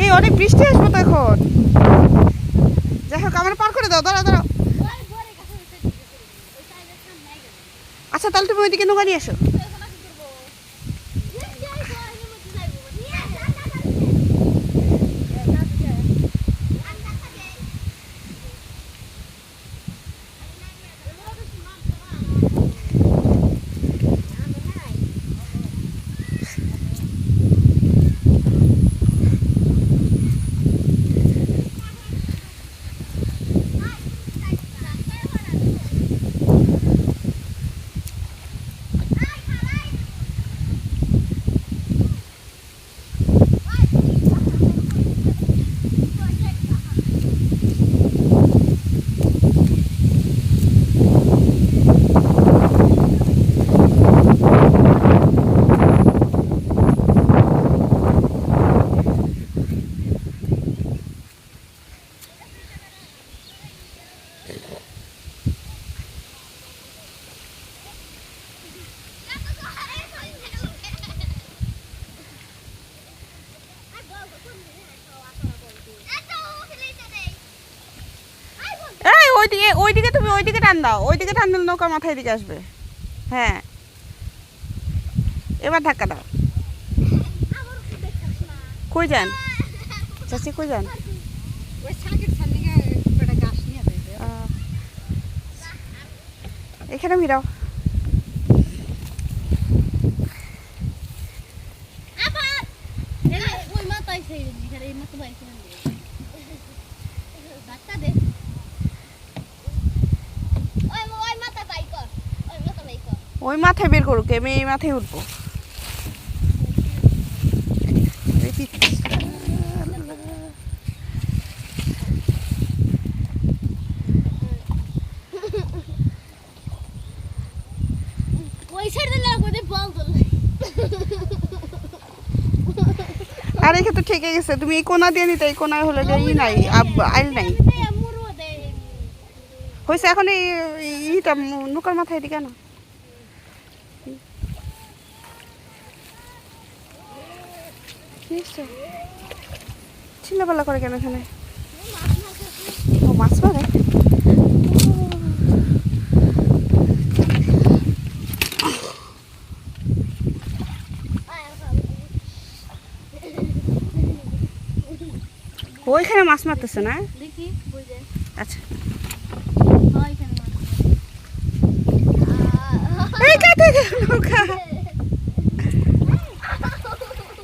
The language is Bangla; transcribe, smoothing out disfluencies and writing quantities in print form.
এই অনেক বৃষ্টি আসবে তো এখন। যাই হোক আমার পার করে দাও, দাঁড়াও দাঁড়াও। আচ্ছা তাহলে তুমি ওইদিকে নৌকা নিয়ে এসো। ওইদিকে ওইদিকে তুমি ওইদিকে টান দাও, ওইদিকে টান দিলে নৌকা মাথায় দিকে আসবে। হ্যাঁ এবার ধাক্কা দাও। কই যান চাচি, কই যান? এখানে ভিড়াও। ওই মাথায় বের করুক, আমি এই মাথায় উঠবো। আর এখানে তো ঠিক গেছে, তুমি এই কোনা দিয়ে নিতে, এই কোনায় হলে ই নাই, আইল নাই হয়েছে। এখন এইটা নৌকার মাথায় দিকে না। চিল্লাপাল্লা করে কেন এখানে? ও মাছ মারে। ওইখানে মাছ মারতেছে না? আচ্ছা এই কাটে নৌকা।